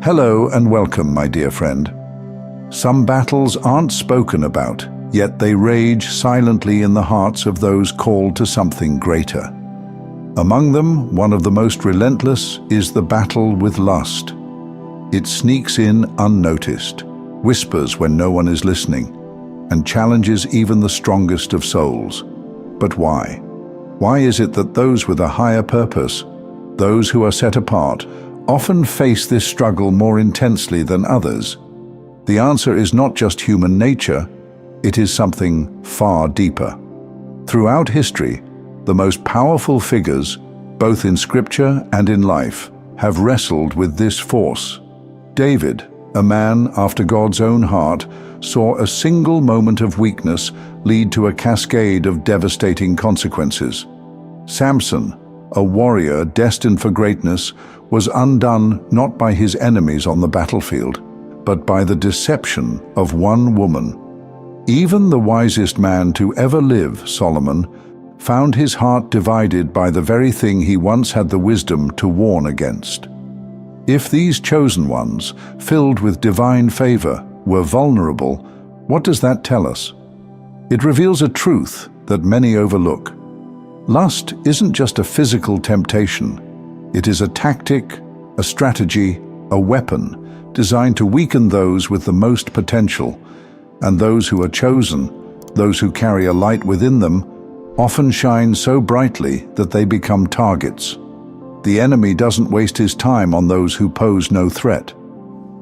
Hello and welcome, my dear friend. Some battles aren't spoken about, yet they rage silently in the hearts of those called to something greater. Among them, one of the most relentless is the battle with lust. It sneaks in unnoticed, whispers when no one is listening, and challenges even the strongest of souls. But why? Why is it that those with a higher purpose, those who are set apart, often face this struggle more intensely than others? The answer is not just human nature, it is something far deeper. Throughout history, the most powerful figures, both in scripture and in life, have wrestled with this force. David, a man after God's own heart, saw a single moment of weakness lead to a cascade of devastating consequences. Samson, a warrior destined for greatness, was undone not by his enemies on the battlefield, but by the deception of one woman. Even the wisest man to ever live, Solomon, found his heart divided by the very thing he once had the wisdom to warn against. If these chosen ones, filled with divine favor, were vulnerable, what does that tell us? It reveals a truth that many overlook. Lust isn't just a physical temptation. It is a tactic, a strategy, a weapon designed to weaken those with the most potential, and those who are chosen, those who carry a light within them, often shine so brightly that they become targets. The enemy doesn't waste his time on those who pose no threat.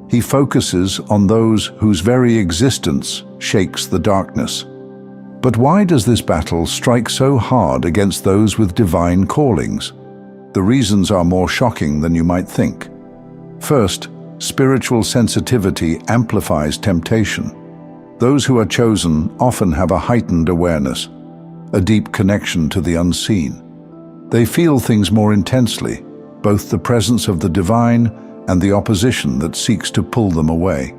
He focuses on those whose very existence shakes the darkness. But why does this battle strike so hard against those with divine callings? The reasons are more shocking than you might think. First, spiritual sensitivity amplifies temptation. Those who are chosen often have a heightened awareness, a deep connection to the unseen. They feel things more intensely, both the presence of the divine and the opposition that seeks to pull them away.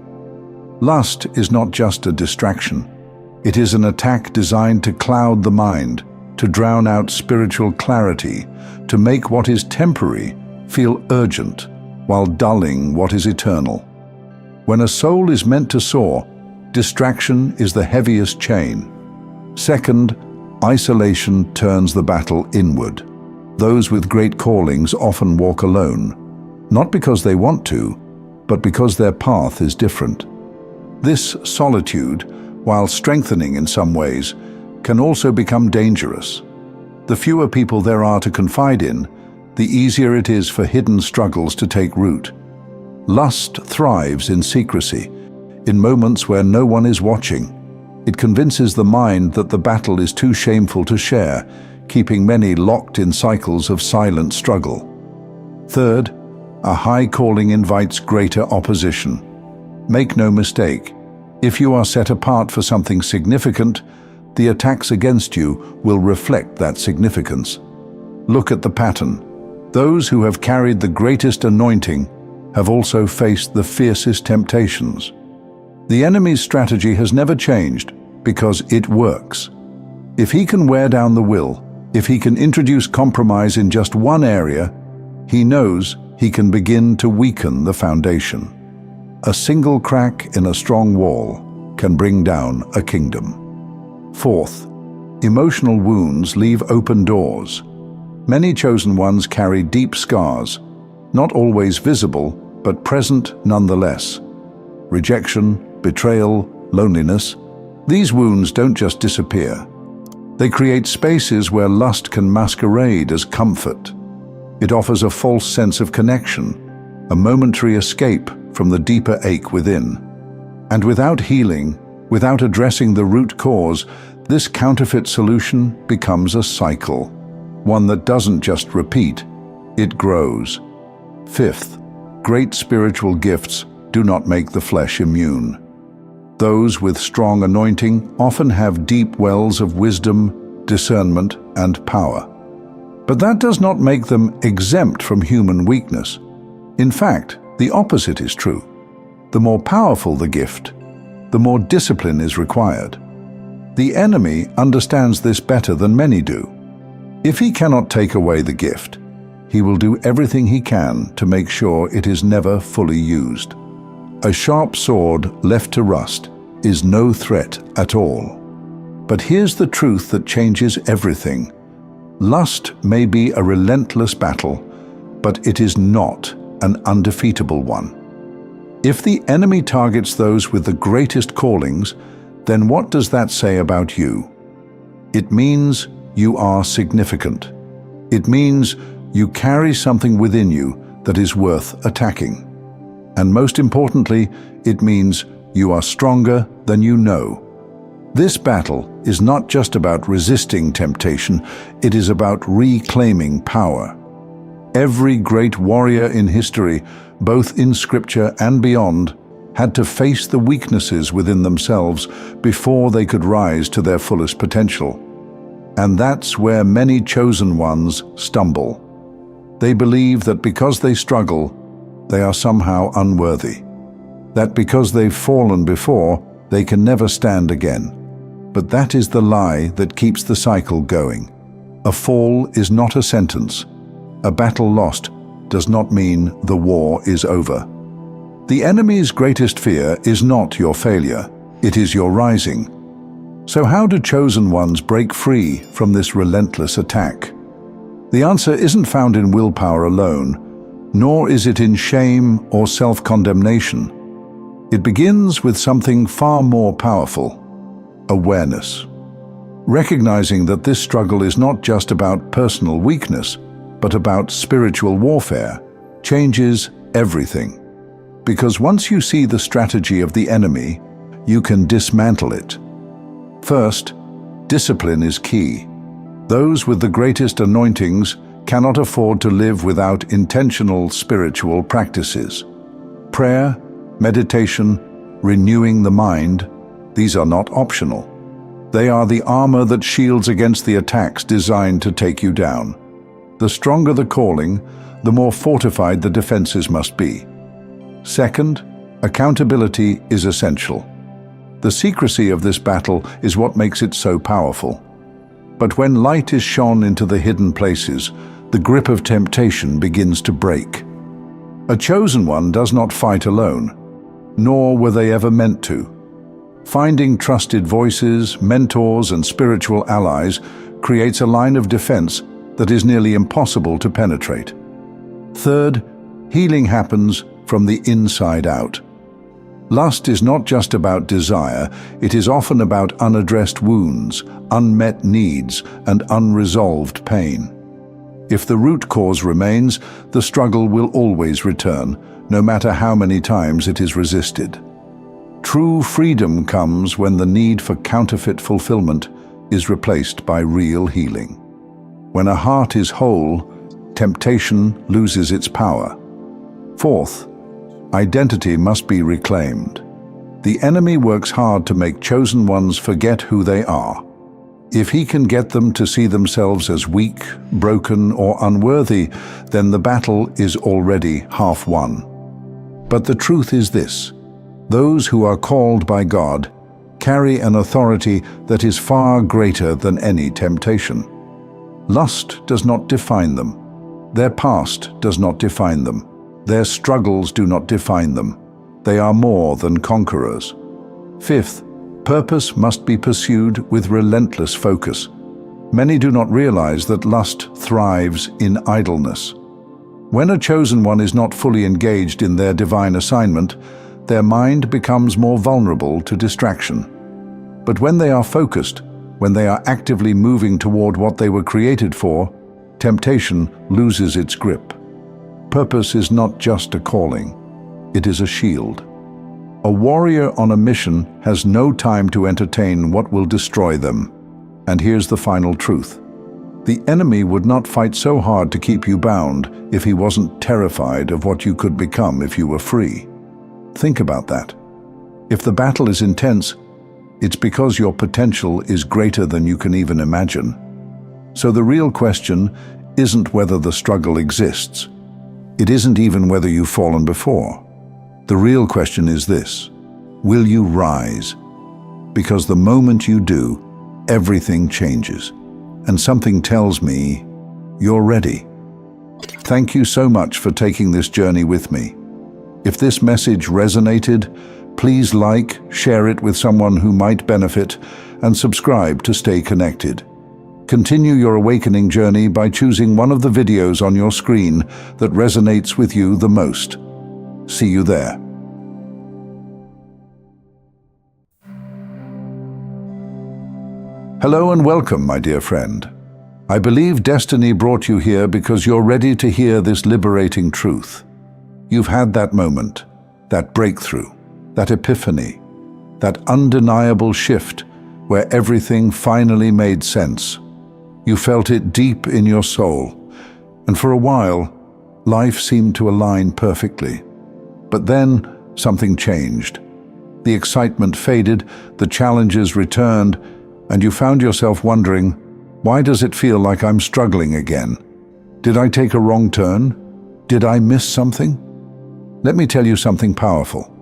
Lust is not just a distraction. It is an attack designed to cloud the mind, to drown out spiritual clarity, to make what is temporary feel urgent, while dulling what is eternal. When a soul is meant to soar, distraction is the heaviest chain. Second, isolation turns the battle inward. Those with great callings often walk alone, not because they want to, but because their path is different. This solitude, while strengthening in some ways, can also become dangerous. The fewer people there are to confide in, the easier it is for hidden struggles to take root. Lust thrives in secrecy, in moments where no one is watching. It convinces the mind that the battle is too shameful to share, keeping many locked in cycles of silent struggle. Third, a high calling invites greater opposition. Make no mistake, if you are set apart for something significant, the attacks against you will reflect that significance. Look at the pattern. Those who have carried the greatest anointing have also faced the fiercest temptations. The enemy's strategy has never changed because it works. If he can wear down the will, if he can introduce compromise in just one area, he knows he can begin to weaken the foundation. A single crack in a strong wall can bring down a kingdom. Fourth, emotional wounds leave open doors. Many chosen ones carry deep scars, not always visible, but present nonetheless. Rejection, betrayal, loneliness. These wounds don't just disappear. They create spaces where lust can masquerade as comfort. It offers a false sense of connection, a momentary escape from the deeper ache within. And without healing, without addressing the root cause, this counterfeit solution becomes a cycle, one that doesn't just repeat, it grows. Fifth, great spiritual gifts do not make the flesh immune. Those with strong anointing often have deep wells of wisdom, discernment, and power. But that does not make them exempt from human weakness. In fact, the opposite is true. The more powerful the gift, the more discipline is required. The enemy understands this better than many do. If he cannot take away the gift, he will do everything he can to make sure it is never fully used. A sharp sword left to rust is no threat at all. But here's the truth that changes everything. Lust may be a relentless battle, but it is not an undefeatable one. If the enemy targets those with the greatest callings, then what does that say about you? It means you are significant. It means you carry something within you that is worth attacking. And most importantly, it means you are stronger than you know. This battle is not just about resisting temptation, it is about reclaiming power. Every great warrior in history, both in scripture and beyond, had to face the weaknesses within themselves before they could rise to their fullest potential. And that's where many chosen ones stumble. They believe that because they struggle, they are somehow unworthy. That because they've fallen before, they can never stand again. But that is the lie that keeps the cycle going. A fall is not a sentence. A battle lost does not mean the war is over. The enemy's greatest fear is not your failure, it is your rising. So how do chosen ones break free from this relentless attack? The answer isn't found in willpower alone, nor is it in shame or self-condemnation. It begins with something far more powerful: awareness. Recognizing that this struggle is not just about personal weakness, but about spiritual warfare, changes everything. Because once you see the strategy of the enemy, you can dismantle it. First, discipline is key. Those with the greatest anointings cannot afford to live without intentional spiritual practices. Prayer, meditation, renewing the mind, these are not optional. They are the armor that shields against the attacks designed to take you down. The stronger the calling, the more fortified the defenses must be. Second, accountability is essential. The secrecy of this battle is what makes it so powerful. But when light is shone into the hidden places, the grip of temptation begins to break. A chosen one does not fight alone, nor were they ever meant to. Finding trusted voices, mentors, and spiritual allies creates a line of defense that is nearly impossible to penetrate. Third, healing happens from the inside out. Lust is not just about desire, it is often about unaddressed wounds, unmet needs, and unresolved pain. If the root cause remains, the struggle will always return, no matter how many times it is resisted. True freedom comes when the need for counterfeit fulfillment is replaced by real healing. When a heart is whole, temptation loses its power. Fourth, identity must be reclaimed. The enemy works hard to make chosen ones forget who they are. If he can get them to see themselves as weak, broken, or unworthy, then the battle is already half won. But the truth is this: those who are called by God carry an authority that is far greater than any temptation. Lust does not define them. Their past does not define them. Their struggles do not define them. They are more than conquerors. Fifth, purpose must be pursued with relentless focus. Many do not realize that lust thrives in idleness. When a chosen one is not fully engaged in their divine assignment, their mind becomes more vulnerable to distraction. But when they are focused, when they are actively moving toward what they were created for, temptation loses its grip. Purpose is not just a calling, it is a shield. A warrior on a mission has no time to entertain what will destroy them. And here's the final truth: the enemy would not fight so hard to keep you bound if he wasn't terrified of what you could become if you were free. Think about that. If the battle is intense, it's because your potential is greater than you can even imagine. So the real question isn't whether the struggle exists. It isn't even whether you've fallen before. The real question is this: will you rise? Because the moment you do, everything changes. And something tells me you're ready. Thank you so much for taking this journey with me. If this message resonated, please like, share it with someone who might benefit, and subscribe to stay connected. Continue your awakening journey by choosing one of the videos on your screen that resonates with you the most. See you there. Hello and welcome, my dear friend. I believe destiny brought you here because you're ready to hear this liberating truth. You've had that moment, that breakthrough, that epiphany, that undeniable shift where everything finally made sense. You felt it deep in your soul, and for a while, life seemed to align perfectly. But then, something changed. The excitement faded, the challenges returned, and you found yourself wondering, why does it feel like I'm struggling again? Did I take a wrong turn? Did I miss something? Let me tell you something powerful.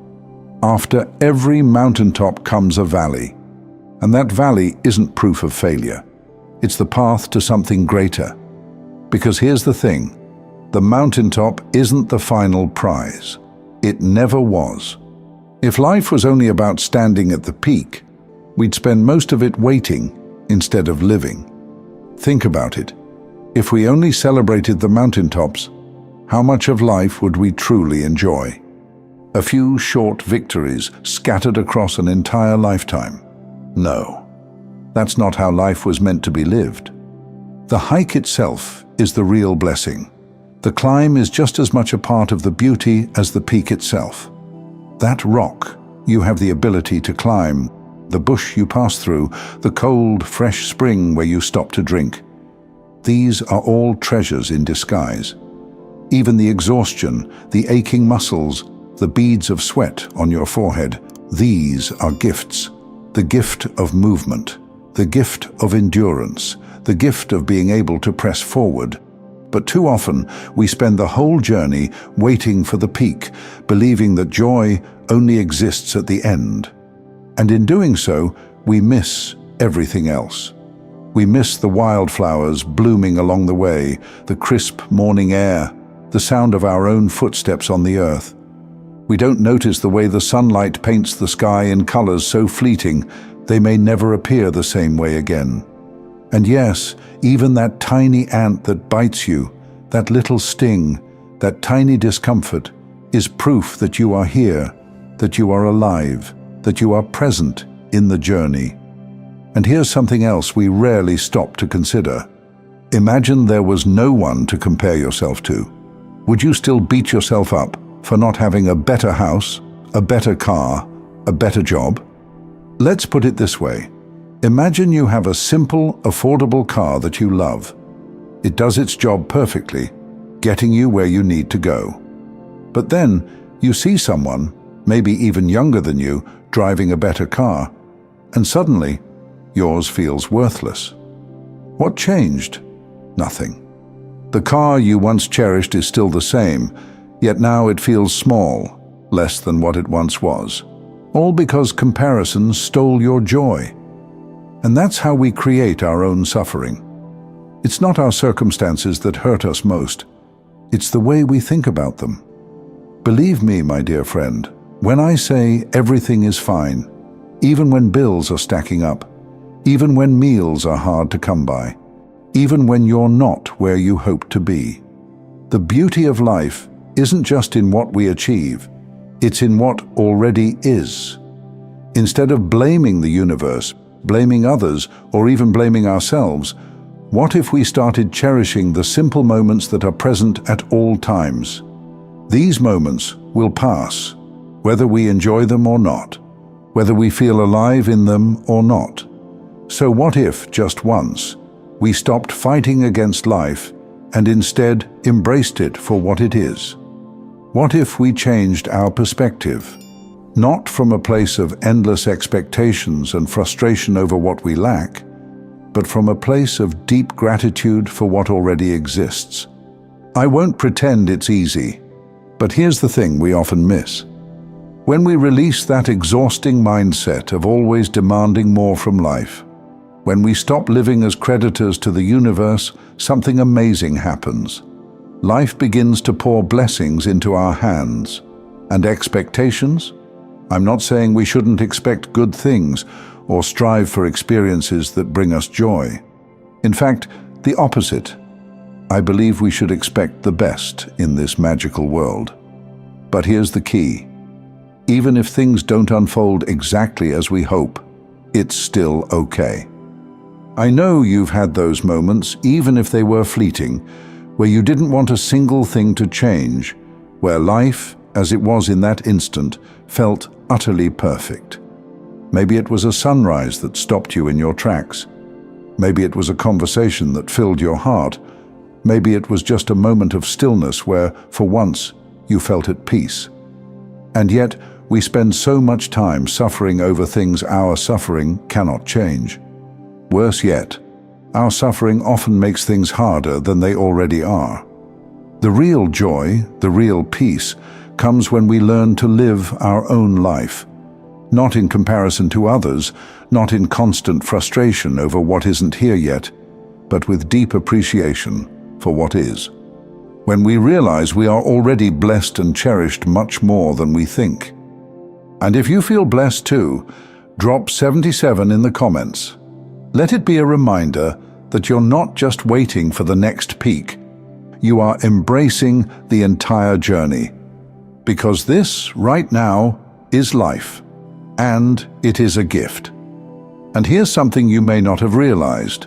After every mountaintop comes a valley, and that valley isn't proof of failure. It's the path to something greater. Because here's the thing, the mountaintop isn't the final prize. It never was. If life was only about standing at the peak, we'd spend most of it waiting instead of living. Think about it. If we only celebrated the mountaintops, how much of life would we truly enjoy? A few short victories scattered across an entire lifetime? No, that's not how life was meant to be lived. The hike itself is the real blessing. The climb is just as much a part of the beauty as the peak itself. That rock you have the ability to climb, the bush you pass through, the cold, fresh spring where you stop to drink. These are all treasures in disguise. Even the exhaustion, the aching muscles, the beads of sweat on your forehead, these are gifts. The gift of movement, the gift of endurance, the gift of being able to press forward. But too often, we spend the whole journey waiting for the peak, believing that joy only exists at the end. And in doing so, we miss everything else. We miss the wildflowers blooming along the way, the crisp morning air, the sound of our own footsteps on the earth. We don't notice the way the sunlight paints the sky in colors so fleeting, they may never appear the same way again. And yes, even that tiny ant that bites you, that little sting, that tiny discomfort, is proof that you are here, that you are alive, that you are present in the journey. And here's something else we rarely stop to consider. Imagine there was no one to compare yourself to. Would you still beat yourself up for not having a better house, a better car, a better job? Let's put it this way. Imagine you have a simple, affordable car that you love. It does its job perfectly, getting you where you need to go. But then you see someone, maybe even younger than you, driving a better car, and suddenly yours feels worthless. What changed? Nothing. The car you once cherished is still the same, yet now it feels small, less than what it once was. All because comparison stole your joy. And that's how we create our own suffering. It's not our circumstances that hurt us most. It's the way we think about them. Believe me, my dear friend, when I say everything is fine, even when bills are stacking up, even when meals are hard to come by, even when you're not where you hope to be. The beauty of life isn't just in what we achieve, it's in what already is. Instead of blaming the universe, blaming others, or even blaming ourselves, what if we started cherishing the simple moments that are present at all times? These moments will pass, whether we enjoy them or not, whether we feel alive in them or not. So what if, just once, we stopped fighting against life and instead embraced it for what it is? What if we changed our perspective, not from a place of endless expectations and frustration over what we lack, but from a place of deep gratitude for what already exists? I won't pretend it's easy, but here's the thing we often miss. When we release that exhausting mindset of always demanding more from life, when we stop living as creditors to the universe, something amazing happens. life begins to pour blessings into our hands. And expectations? I'm not saying we shouldn't expect good things or strive for experiences that bring us joy. In fact, the opposite. I believe we should expect the best in this magical world. But here's the key. Even if things don't unfold exactly as we hope, it's still okay. I know you've had those moments, even if they were fleeting, where you didn't want a single thing to change, where life, as it was in that instant, felt utterly perfect. Maybe it was a sunrise that stopped you in your tracks. Maybe it was a conversation that filled your heart. Maybe it was just a moment of stillness where, for once, you felt at peace. And yet, we spend so much time suffering over things our suffering cannot change. Worse yet, our suffering often makes things harder than they already are. The real joy, the real peace, comes when we learn to live our own life, not in comparison to others, not in constant frustration over what isn't here yet, but with deep appreciation for what is. When we realize we are already blessed and cherished much more than we think. And if you feel blessed too, drop 77 in the comments. Let it be a reminder that you're not just waiting for the next peak. You are embracing the entire journey. Because this, right now, is life. And it is a gift. And here's something you may not have realized.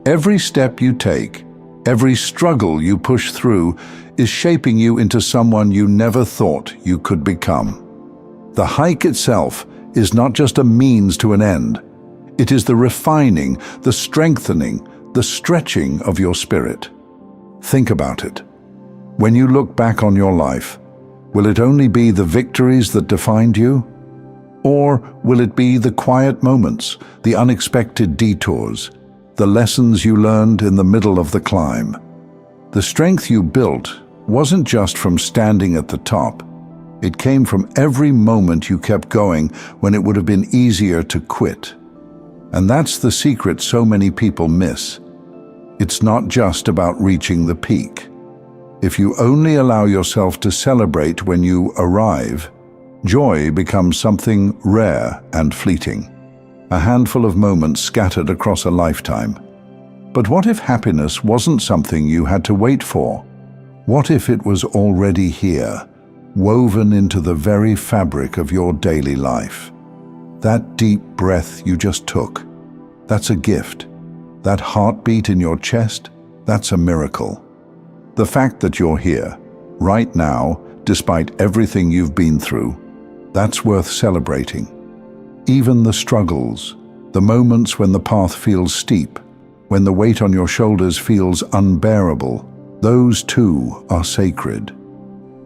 Every step you take, every struggle you push through, is shaping you into someone you never thought you could become. The hike itself is not just a means to an end. It is the refining, the strengthening, the stretching of your spirit. Think about it. When you look back on your life, will it only be the victories that defined you? Or will it be the quiet moments, the unexpected detours, the lessons you learned in the middle of the climb? The strength you built wasn't just from standing at the top. It came from every moment you kept going when it would have been easier to quit. And that's the secret so many people miss. It's not just about reaching the peak. If you only allow yourself to celebrate when you arrive, joy becomes something rare and fleeting, a handful of moments scattered across a lifetime. But what if happiness wasn't something you had to wait for? What if it was already here, woven into the very fabric of your daily life? That deep breath you just took, that's a gift. That heartbeat in your chest, that's a miracle. The fact that you're here, right now, despite everything you've been through, that's worth celebrating. Even the struggles, the moments when the path feels steep, when the weight on your shoulders feels unbearable, those too are sacred.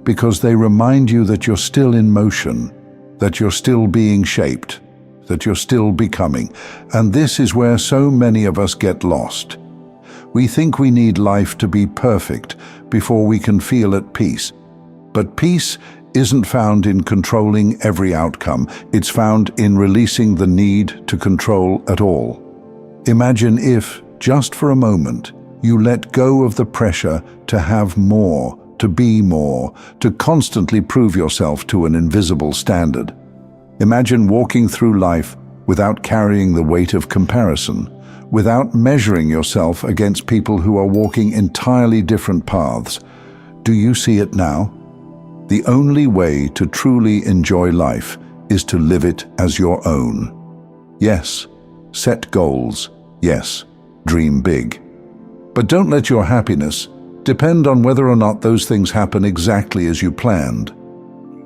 Because they remind you that you're still in motion, that you're still being shaped, that you're still becoming. And this is where so many of us get lost. We think we need life to be perfect before we can feel at peace. But peace isn't found in controlling every outcome. It's found in releasing the need to control at all. Imagine if, just for a moment, you let go of the pressure to have more, to be more, to constantly prove yourself to an invisible standard. Imagine walking through life without carrying the weight of comparison, without measuring yourself against people who are walking entirely different paths. Do you see it now? The only way to truly enjoy life is to live it as your own. Yes, set goals. Yes, dream big. But don't let your happiness depend on whether or not those things happen exactly as you planned.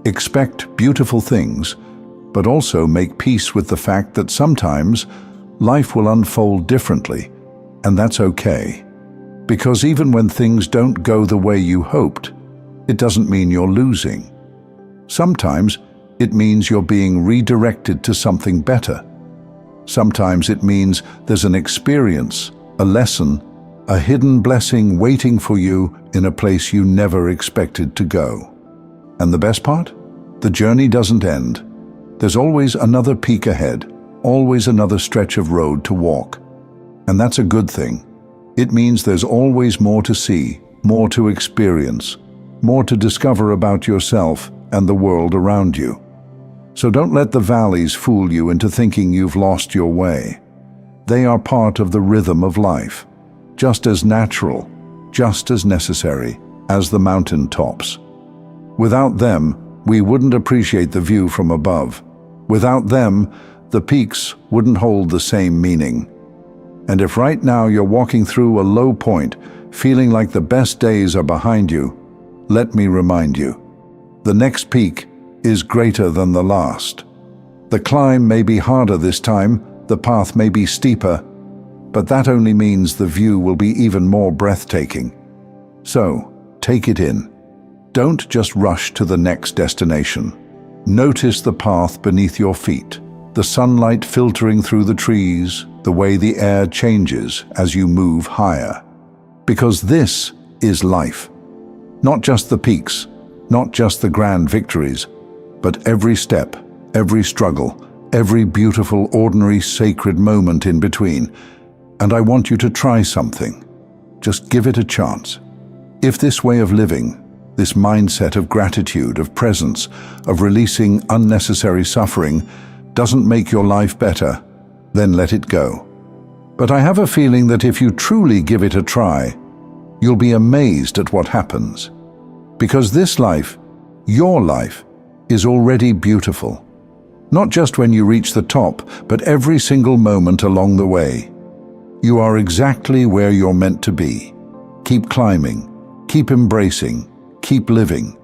Expect beautiful things, but also make peace with the fact that sometimes life will unfold differently, and that's okay. Because even when things don't go the way you hoped, it doesn't mean you're losing. Sometimes it means you're being redirected to something better. Sometimes it means there's an experience, a lesson, a hidden blessing waiting for you in a place you never expected to go. And the best part? The journey doesn't end. There's always another peak ahead, always another stretch of road to walk. And that's a good thing. It means there's always more to see, more to experience, more to discover about yourself and the world around you. So don't let the valleys fool you into thinking you've lost your way. They are part of the rhythm of life, just as natural, just as necessary as the mountain tops. Without them, we wouldn't appreciate the view from above. Without them, the peaks wouldn't hold the same meaning. And if right now you're walking through a low point, feeling like the best days are behind you, let me remind you, the next peak is greater than the last. The climb may be harder this time, the path may be steeper, but that only means the view will be even more breathtaking. So, take it in. Don't just rush to the next destination. Notice the path beneath your feet, the sunlight filtering through the trees, the way the air changes as you move higher. Because this is life. Not just the peaks, not just the grand victories, but every step, every struggle, every beautiful, ordinary, sacred moment in between. And I want you to try something. Just give it a chance. If this way of living, this mindset of gratitude, of presence, of releasing unnecessary suffering, doesn't make your life better, then let it go. But I have a feeling that if you truly give it a try, you'll be amazed at what happens. Because this life, your life, is already beautiful. Not just when you reach the top, but every single moment along the way. You are exactly where you're meant to be. Keep climbing, keep embracing, keep living.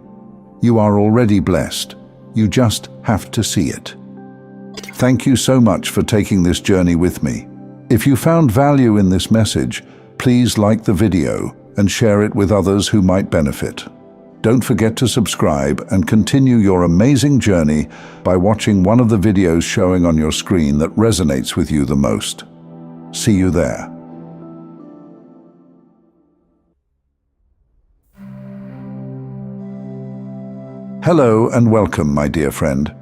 You are already blessed. You just have to see it. Thank you so much for taking this journey with me. If you found value in this message, please like the video and share it with others who might benefit. Don't forget to subscribe and continue your amazing journey by watching one of the videos showing on your screen that resonates with you the most. See you there. Hello and welcome, my dear friend.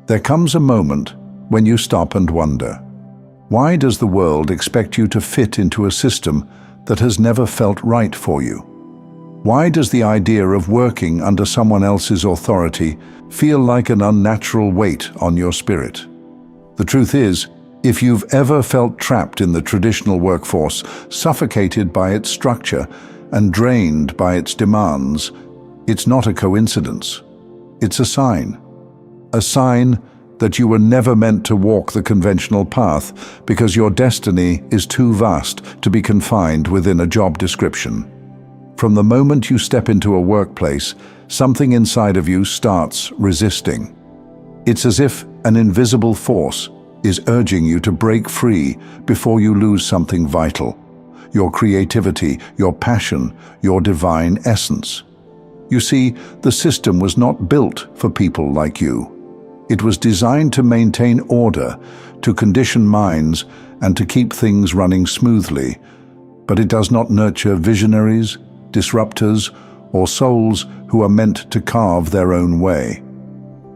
There comes a moment when you stop and wonder, why does the world expect you to fit into a system that has never felt right for you? Why does the idea of working under someone else's authority feel like an unnatural weight on your spirit? The truth is, if you've ever felt trapped in the traditional workforce, suffocated by its structure and drained by its demands, it's not a coincidence. It's a sign. A sign that you were never meant to walk the conventional path because your destiny is too vast to be confined within a job description. From the moment you step into a workplace, something inside of you starts resisting. It's as if an invisible force is urging you to break free before you lose something vital: your creativity, your passion, your divine essence. You see, the system was not built for people like you. It was designed to maintain order, to condition minds, and to keep things running smoothly. But it does not nurture visionaries, disruptors, or souls who are meant to carve their own way.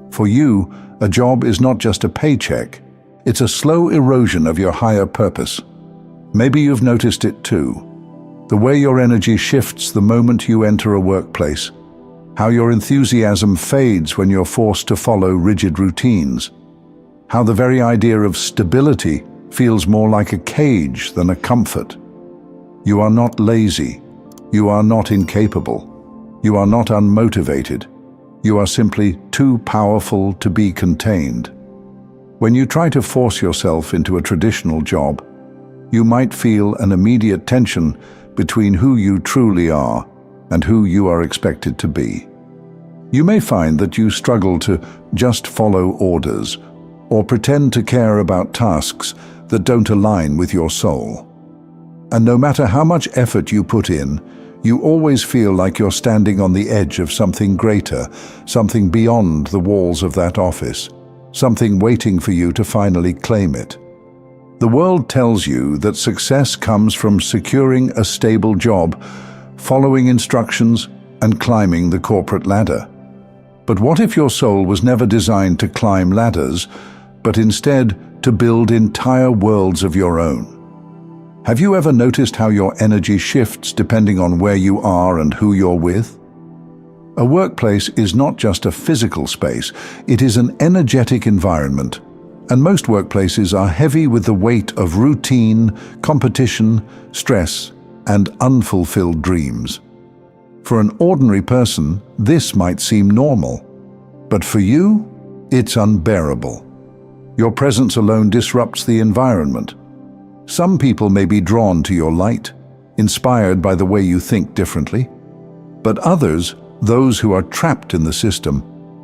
For you, a job is not just a paycheck. It's a slow erosion of your higher purpose. Maybe you've noticed it too. The way your energy shifts the moment you enter a workplace. How your enthusiasm fades when you're forced to follow rigid routines. How the very idea of stability feels more like a cage than a comfort. You are not lazy. You are not incapable. You are not unmotivated. You are simply too powerful to be contained. When you try to force yourself into a traditional job, you might feel an immediate tension between who you truly are and who you are expected to be. You may find that you struggle to just follow orders or pretend to care about tasks that don't align with your soul. And no matter how much effort you put in, you always feel like you're standing on the edge of something greater, something beyond the walls of that office, something waiting for you to finally claim it. The world tells you that success comes from securing a stable job, following instructions, and climbing the corporate ladder. But what if your soul was never designed to climb ladders, but instead to build entire worlds of your own? Have you ever noticed how your energy shifts depending on where you are and who you're with? A workplace is not just a physical space, it is an energetic environment. And most workplaces are heavy with the weight of routine, competition, stress, and unfulfilled dreams. For an ordinary person, this might seem normal. But for you, it's unbearable. Your presence alone disrupts the environment. Some people may be drawn to your light, inspired by the way you think differently. But others, those who are trapped in the system,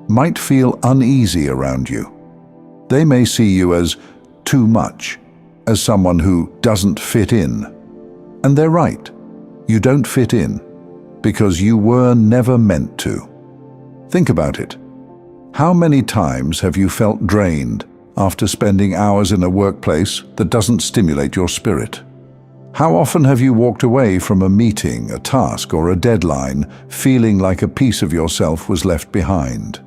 might feel uneasy around you. They may see you as too much, as someone who doesn't fit in. And they're right. You don't fit in, because you were never meant to. Think about it. How many times have you felt drained after spending hours in a workplace that doesn't stimulate your spirit? How often have you walked away from a meeting, a task, or a deadline, feeling like a piece of yourself was left behind?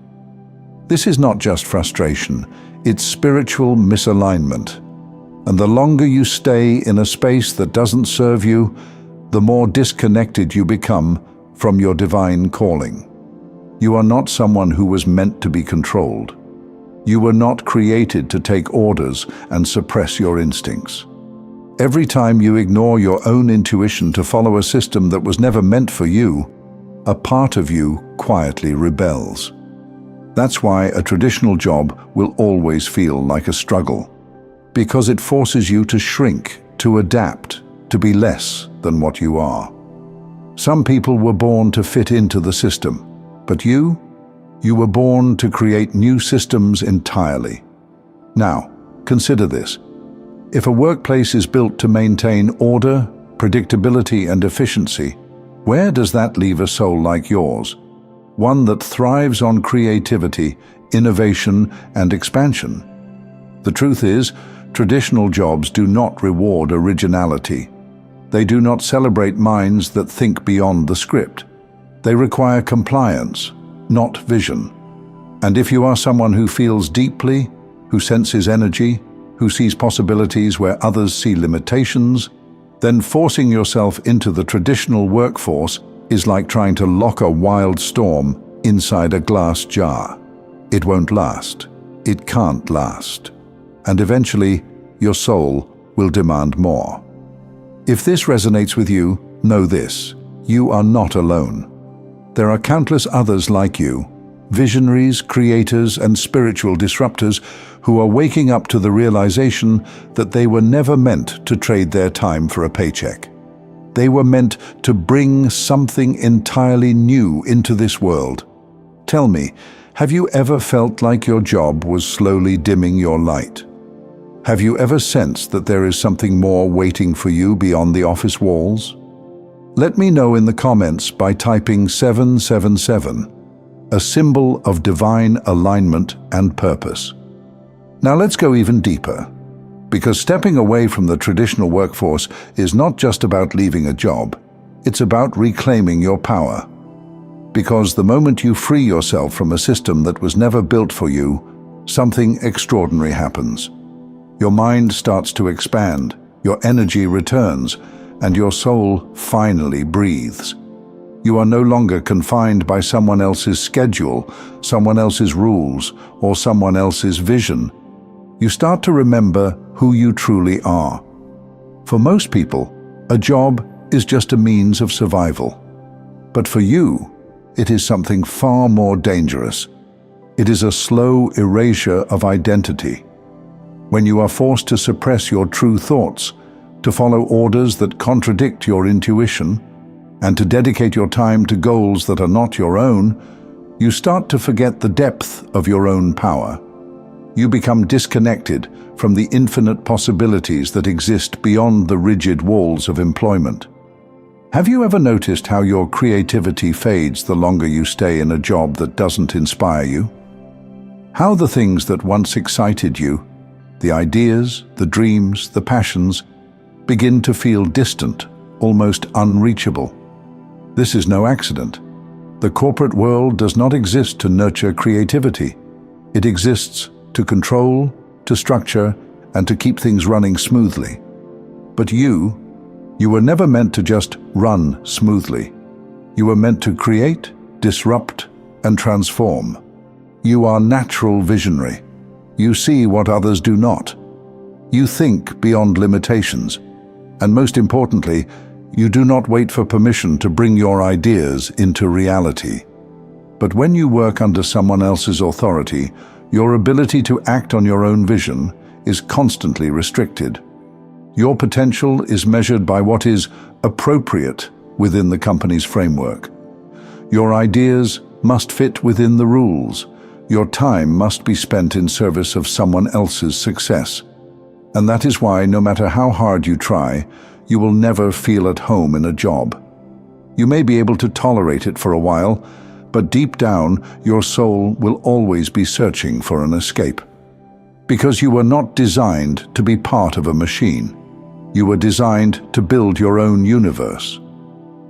This is not just frustration, it's spiritual misalignment. And the longer you stay in a space that doesn't serve you, the more disconnected you become from your divine calling. You are not someone who was meant to be controlled. You were not created to take orders and suppress your instincts. Every time you ignore your own intuition to follow a system that was never meant for you, a part of you quietly rebels. That's why a traditional job will always feel like a struggle, because it forces you to shrink, to adapt, to be less than what you are. Some people were born to fit into the system, but you were born to create new systems entirely. Now, consider this. If a workplace is built to maintain order, predictability, and efficiency, where does that leave a soul like yours? One that thrives on creativity, innovation, and expansion. The truth is, traditional jobs do not reward originality. They do not celebrate minds that think beyond the script. They require compliance, not vision. And if you are someone who feels deeply, who senses energy, who sees possibilities where others see limitations, then forcing yourself into the traditional workforce is like trying to lock a wild storm inside a glass jar. It won't last. It can't last. And eventually, your soul will demand more. If this resonates with you, know this: you are not alone. There are countless others like you, visionaries, creators, and spiritual disruptors who are waking up to the realization that they were never meant to trade their time for a paycheck. They were meant to bring something entirely new into this world. Tell me, have you ever felt like your job was slowly dimming your light? Have you ever sensed that there is something more waiting for you beyond the office walls? Let me know in the comments by typing 777, a symbol of divine alignment and purpose. Now let's go even deeper, because stepping away from the traditional workforce is not just about leaving a job, it's about reclaiming your power. Because the moment you free yourself from a system that was never built for you, something extraordinary happens. Your mind starts to expand, your energy returns, and your soul finally breathes. You are no longer confined by someone else's schedule, someone else's rules, or someone else's vision. You start to remember who you truly are. For most people, a job is just a means of survival. But for you, it is something far more dangerous. It is a slow erasure of identity. When you are forced to suppress your true thoughts, to follow orders that contradict your intuition, and to dedicate your time to goals that are not your own, you start to forget the depth of your own power. You become disconnected from the infinite possibilities that exist beyond the rigid walls of employment. Have you ever noticed how your creativity fades the longer you stay in a job that doesn't inspire you? How the things that once excited you, the ideas, the dreams, the passions, begin to feel distant, almost unreachable. This is no accident. The corporate world does not exist to nurture creativity. It exists to control, to structure, and to keep things running smoothly. But you, You were never meant to just run smoothly. You were meant to create, disrupt, and transform. You are natural visionary. You see what others do not. You think beyond limitations. And most importantly, you do not wait for permission to bring your ideas into reality. But when you work under someone else's authority, your ability to act on your own vision is constantly restricted. Your potential is measured by what is appropriate within the company's framework. Your ideas must fit within the rules. Your time must be spent in service of someone else's success. And that is why, no matter how hard you try, you will never feel at home in a job. You may be able to tolerate it for a while, but deep down, your soul will always be searching for an escape. Because you were not designed to be part of a machine. You were designed to build your own universe.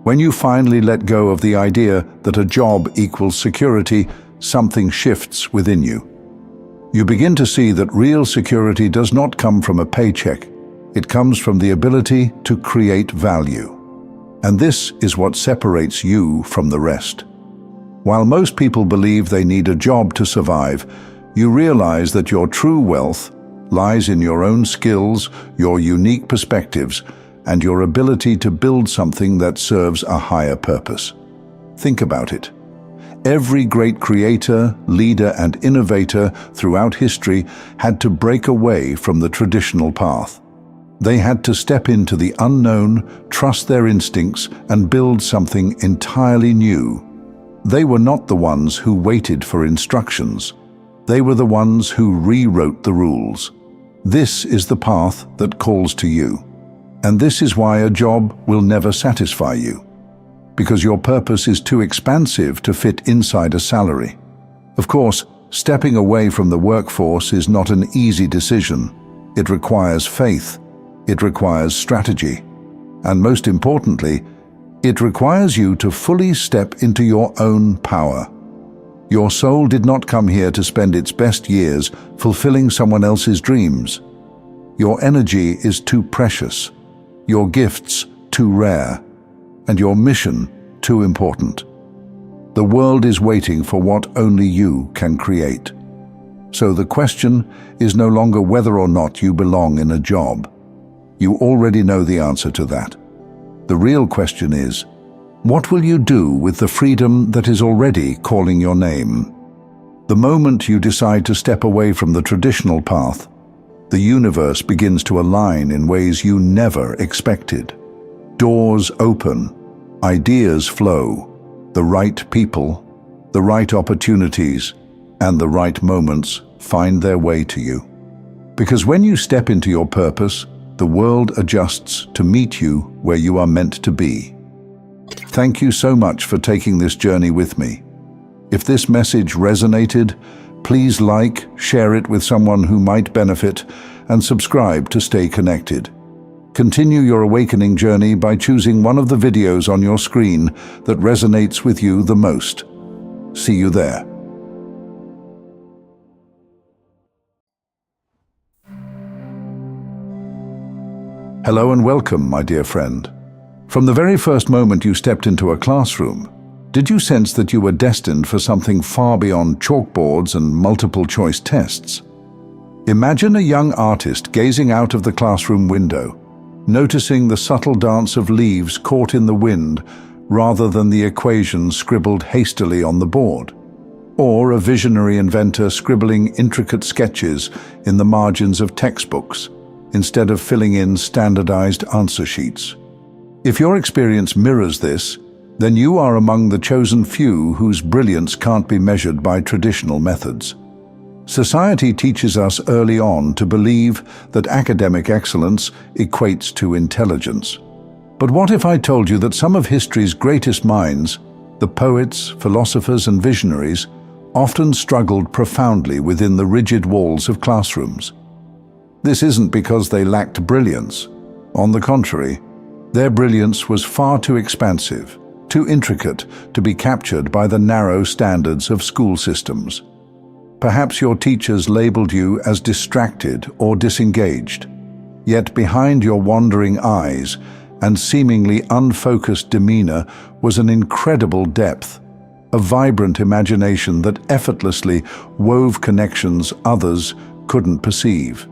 When you finally let go of the idea that a job equals security, something shifts within you. You begin to see that real security does not come from a paycheck. It comes from the ability to create value. And this is what separates you from the rest. While most people believe they need a job to survive, you realize that your true wealth lies in your own skills, your unique perspectives, and your ability to build something that serves a higher purpose. Think about it. Every great creator, leader, and innovator throughout history had to break away from the traditional path. They had to step into the unknown, trust their instincts, and build something entirely new. They were not the ones who waited for instructions. They were the ones who rewrote the rules. This is the path that calls to you. And this is why a job will never satisfy you. Because your purpose is too expansive to fit inside a salary. Of course, stepping away from the workforce is not an easy decision. It requires faith. It requires strategy. And most importantly, it requires you to fully step into your own power. Your soul did not come here to spend its best years fulfilling someone else's dreams. Your energy is too precious, your gifts too rare, and your mission too important. The world is waiting for what only you can create. So the question is no longer whether or not you belong in a job. You already know the answer to that. The real question is, what will you do with the freedom that is already calling your name? The moment you decide to step away from the traditional path, the universe begins to align in ways you never expected. Doors open, ideas flow, the right people, the right opportunities, and the right moments find their way to you. Because when you step into your purpose, the world adjusts to meet you where you are meant to be. Thank you so much for taking this journey with me. If this message resonated, please like, share it with someone who might benefit, and subscribe to stay connected. Continue your awakening journey by choosing one of the videos on your screen that resonates with you the most. See you there. Hello and welcome, my dear friend. From the very first moment you stepped into a classroom, did you sense that you were destined for something far beyond chalkboards and multiple-choice tests? Imagine a young artist gazing out of the classroom window, noticing the subtle dance of leaves caught in the wind rather than the equations scribbled hastily on the board. Or a visionary inventor scribbling intricate sketches in the margins of textbooks instead of filling in standardized answer sheets. If your experience mirrors this, then you are among the chosen few whose brilliance can't be measured by traditional methods. Society teaches us early on to believe that academic excellence equates to intelligence. But what if I told you that some of history's greatest minds, the poets, philosophers, and visionaries, often struggled profoundly within the rigid walls of classrooms? This isn't because they lacked brilliance. On the contrary, their brilliance was far too expansive, too intricate to be captured by the narrow standards of school systems. Perhaps your teachers labeled you as distracted or disengaged. Yet behind your wandering eyes and seemingly unfocused demeanor was an incredible depth, a vibrant imagination that effortlessly wove connections others couldn't perceive.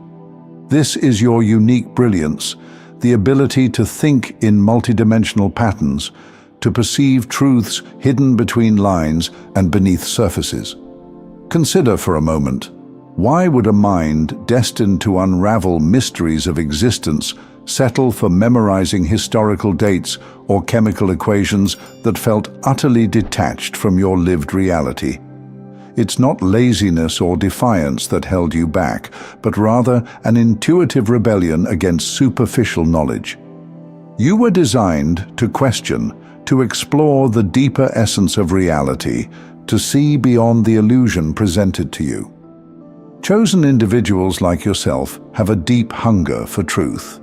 This is your unique brilliance, the ability to think in multidimensional patterns, to perceive truths hidden between lines and beneath surfaces. Consider for a moment, why would a mind destined to unravel mysteries of existence settle for memorizing historical dates or chemical equations that felt utterly detached from your lived reality? It's not laziness or defiance that held you back, but rather an intuitive rebellion against superficial knowledge. You were designed to question, to explore the deeper essence of reality, to see beyond the illusion presented to you. Chosen individuals like yourself have a deep hunger for truth.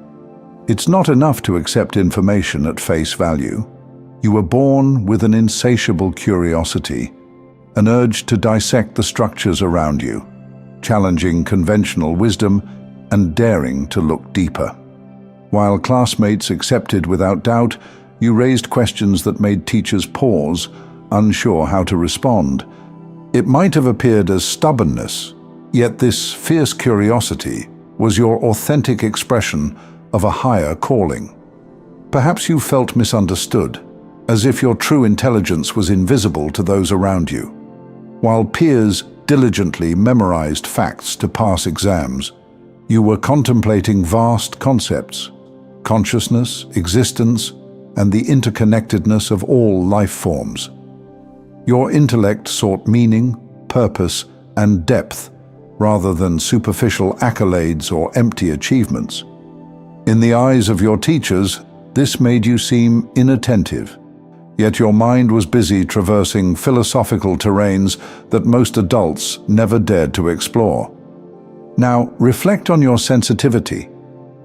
It's not enough to accept information at face value. You were born with an insatiable curiosity, an urge to dissect the structures around you, challenging conventional wisdom and daring to look deeper. While classmates accepted without doubt, you raised questions that made teachers pause, unsure how to respond. It might have appeared as stubbornness, yet this fierce curiosity was your authentic expression of a higher calling. Perhaps you felt misunderstood, as if your true intelligence was invisible to those around you. While peers diligently memorized facts to pass exams, you were contemplating vast concepts: consciousness, existence, and the interconnectedness of all life forms. Your intellect sought meaning, purpose, and depth, rather than superficial accolades or empty achievements. In the eyes of your teachers, this made you seem inattentive, yet your mind was busy traversing philosophical terrains that most adults never dared to explore. Now, reflect on your sensitivity.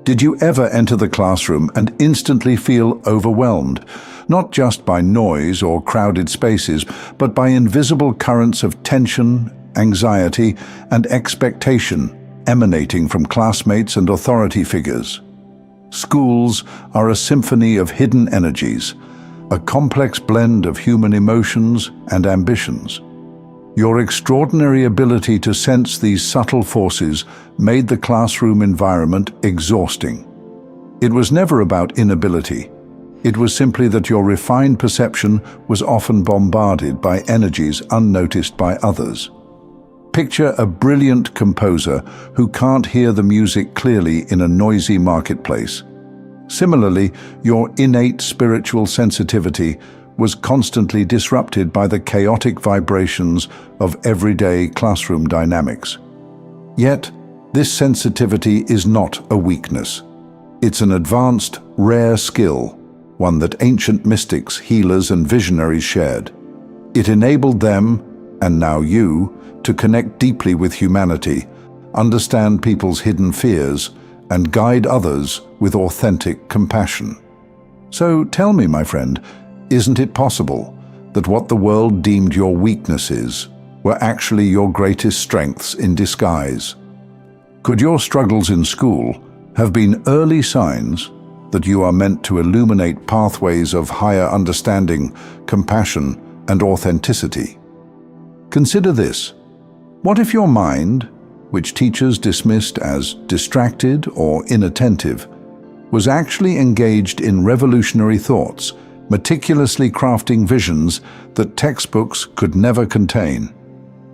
Did you ever enter the classroom and instantly feel overwhelmed, not just by noise or crowded spaces, but by invisible currents of tension, anxiety, and expectation emanating from classmates and authority figures? Schools are a symphony of hidden energies, a complex blend of human emotions and ambitions. Your extraordinary ability to sense these subtle forces made the classroom environment exhausting. It was never about inability. It was simply that your refined perception was often bombarded by energies unnoticed by others. Picture a brilliant composer who can't hear the music clearly in a noisy marketplace. Similarly, your innate spiritual sensitivity was constantly disrupted by the chaotic vibrations of everyday classroom dynamics. Yet, this sensitivity is not a weakness. It's an advanced, rare skill, one that ancient mystics, healers, and visionaries shared. It enabled them, and now you, to connect deeply with humanity, understand people's hidden fears, and guide others with authentic compassion. So tell me, my friend, isn't it possible that what the world deemed your weaknesses were actually your greatest strengths in disguise? Could your struggles in school have been early signs that you are meant to illuminate pathways of higher understanding, compassion, and authenticity? Consider this. What if your mind, which teachers dismissed as distracted or inattentive, was actually engaged in revolutionary thoughts, meticulously crafting visions that textbooks could never contain?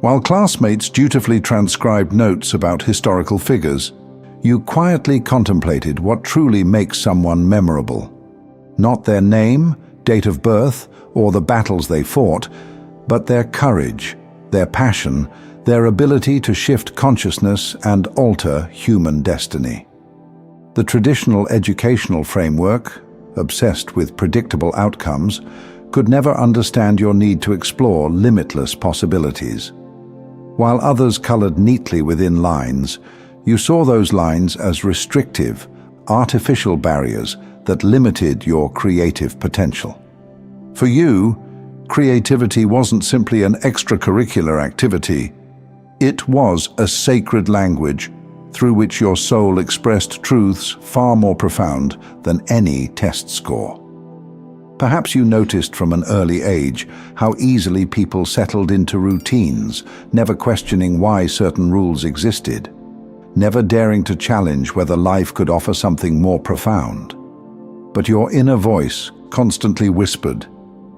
While classmates dutifully transcribed notes about historical figures, you quietly contemplated what truly makes someone memorable. Not their name, date of birth, or the battles they fought, but their courage, their passion, their ability to shift consciousness and alter human destiny. The traditional educational framework, obsessed with predictable outcomes, could never understand your need to explore limitless possibilities. While others colored neatly within lines, you saw those lines as restrictive, artificial barriers that limited your creative potential. For you, creativity wasn't simply an extracurricular activity. It was a sacred language, through which your soul expressed truths far more profound than any test score. Perhaps you noticed from an early age how easily people settled into routines, never questioning why certain rules existed, never daring to challenge whether life could offer something more profound. But your inner voice constantly whispered,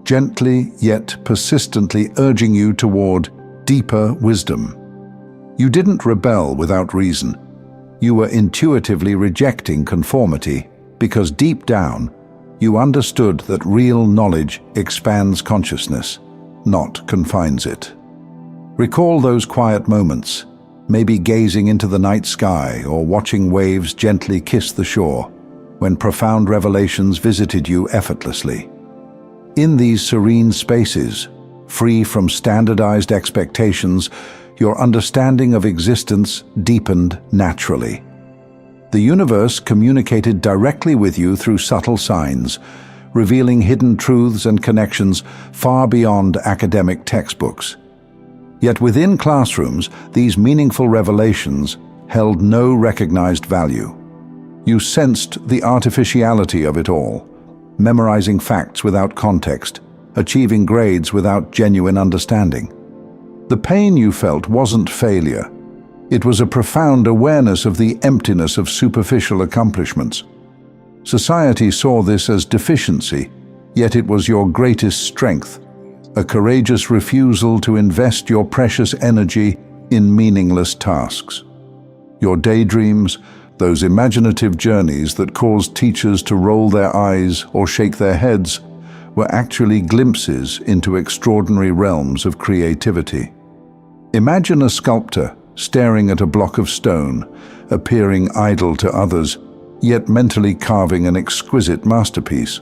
gently yet persistently urging you toward deeper wisdom. You didn't rebel without reason. You were intuitively rejecting conformity because deep down, you understood that real knowledge expands consciousness, not confines it. Recall those quiet moments, maybe gazing into the night sky or watching waves gently kiss the shore, when profound revelations visited you effortlessly. In these serene spaces, free from standardized expectations, your understanding of existence deepened naturally. The universe communicated directly with you through subtle signs, revealing hidden truths and connections far beyond academic textbooks. Yet within classrooms, these meaningful revelations held no recognized value. You sensed the artificiality of it all, memorizing facts without context, achieving grades without genuine understanding. The pain you felt wasn't failure. It was a profound awareness of the emptiness of superficial accomplishments. Society saw this as deficiency, yet it was your greatest strength, a courageous refusal to invest your precious energy in meaningless tasks. Your daydreams, those imaginative journeys that caused teachers to roll their eyes or shake their heads, were actually glimpses into extraordinary realms of creativity. Imagine a sculptor staring at a block of stone, appearing idle to others, yet mentally carving an exquisite masterpiece.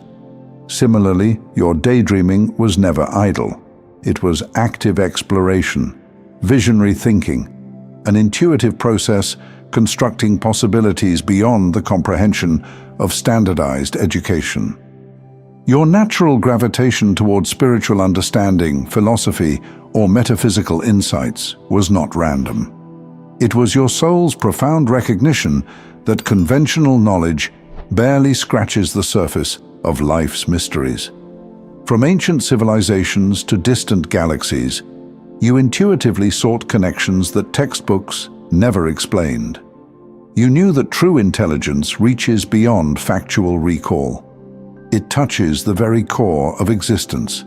Similarly, your daydreaming was never idle. It was active exploration, visionary thinking, an intuitive process constructing possibilities beyond the comprehension of standardized education. Your natural gravitation toward spiritual understanding, philosophy, or metaphysical insights was not random. It was your soul's profound recognition that conventional knowledge barely scratches the surface of life's mysteries. From ancient civilizations to distant galaxies, you intuitively sought connections that textbooks never explained. You knew that true intelligence reaches beyond factual recall. It touches the very core of existence.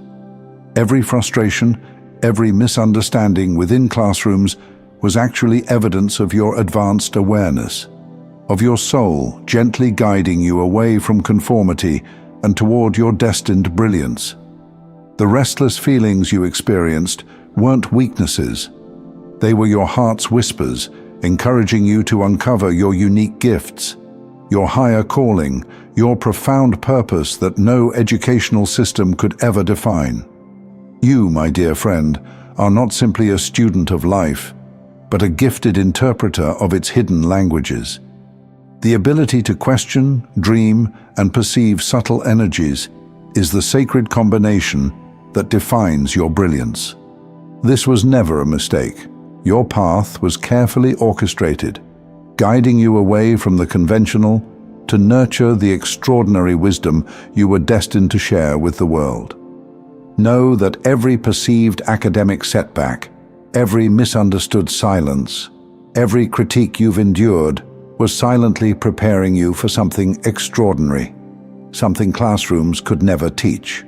Every frustration, every misunderstanding within classrooms was actually evidence of your advanced awareness, of your soul gently guiding you away from conformity and toward your destined brilliance. The restless feelings you experienced weren't weaknesses. They were your heart's whispers, encouraging you to uncover your unique gifts, your higher calling, your profound purpose that no educational system could ever define. You, my dear friend, are not simply a student of life, but a gifted interpreter of its hidden languages. The ability to question, dream, and perceive subtle energies is the sacred combination that defines your brilliance. This was never a mistake. Your path was carefully orchestrated, guiding you away from the conventional to nurture the extraordinary wisdom you were destined to share with the world. Know that every perceived academic setback, every misunderstood silence, every critique you've endured was silently preparing you for something extraordinary, something classrooms could never teach.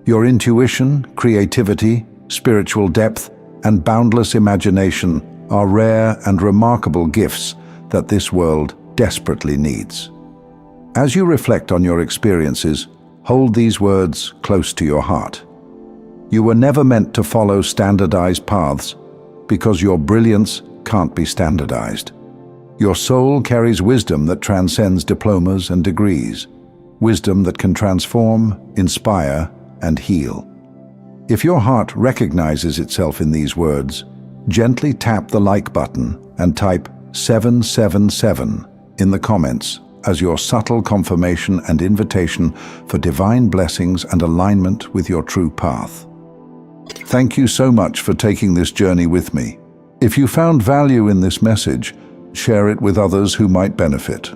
Your intuition, creativity, spiritual depth, and boundless imagination are rare and remarkable gifts that this world desperately needs. As you reflect on your experiences, hold these words close to your heart. You were never meant to follow standardized paths because your brilliance can't be standardized. Your soul carries wisdom that transcends diplomas and degrees, wisdom that can transform, inspire, and heal. If your heart recognizes itself in these words, gently tap the like button and type 777 in the comments as your subtle confirmation and invitation for divine blessings and alignment with your true path. Thank you so much for taking this journey with me. If you found value in this message, Share it with others who might benefit.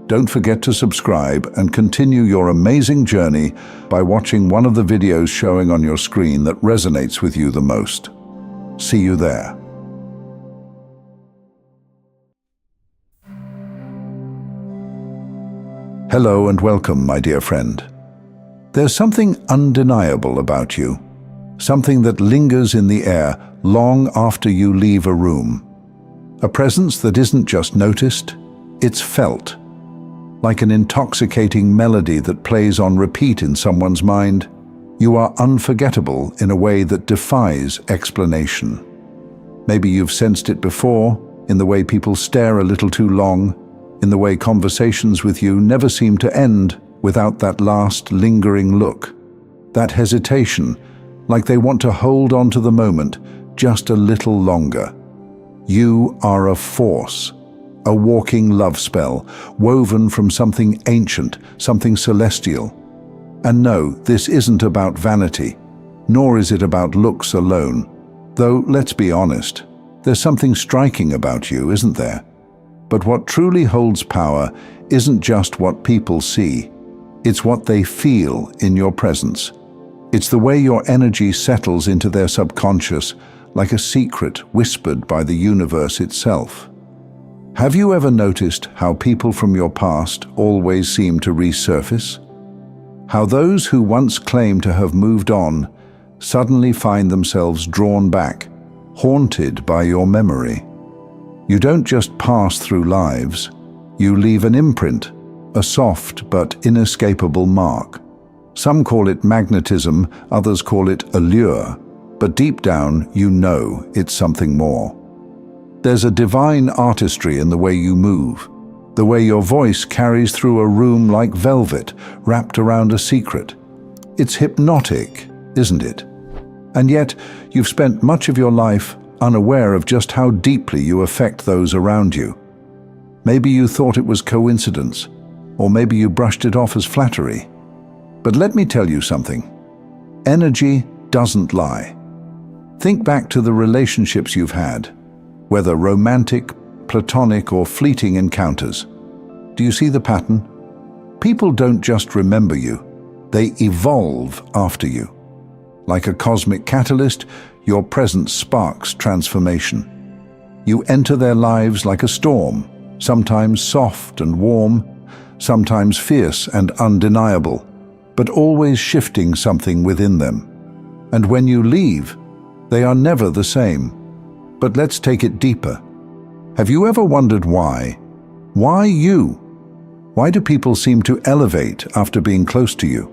Don't forget to subscribe and continue your amazing journey by watching one of the videos showing on your screen that resonates with you the most. See you there. Hello and welcome, my dear friend. There's something undeniable about you, something that lingers in the air long after you leave a room. A presence that isn't just noticed, it's felt. Like an intoxicating melody that plays on repeat in someone's mind, you are unforgettable in a way that defies explanation. Maybe you've sensed it before, in the way people stare a little too long, in the way conversations with you never seem to end without that last lingering look, that hesitation, like they want to hold on to the moment just a little longer. You are a force, a walking love spell, woven from something ancient, something celestial. And no, this isn't about vanity, nor is it about looks alone. Though, let's be honest, there's something striking about you, isn't there? But what truly holds power isn't just what people see, it's what they feel in your presence. It's the way your energy settles into their subconscious, like a secret whispered by the universe itself. Have you ever noticed how people from your past always seem to resurface? How those who once claimed to have moved on suddenly find themselves drawn back, haunted by your memory? You don't just pass through lives, you leave an imprint, a soft but inescapable mark. Some call it magnetism, others call it allure, but deep down you know it's something more. There's a divine artistry in the way you move, the way your voice carries through a room like velvet wrapped around a secret. It's hypnotic, isn't it? And yet, you've spent much of your life unaware of just how deeply you affect those around you. Maybe you thought it was coincidence, or maybe you brushed it off as flattery. But let me tell you something. Energy doesn't lie. Think back to the relationships you've had, whether romantic, platonic, or fleeting encounters. Do you see the pattern? People don't just remember you, they evolve after you. Like a cosmic catalyst, your presence sparks transformation. You enter their lives like a storm, sometimes soft and warm, sometimes fierce and undeniable, but always shifting something within them. And when you leave, they are never the same. But let's take it deeper. Have you ever wondered why? Why you? Why do people seem to elevate after being close to you?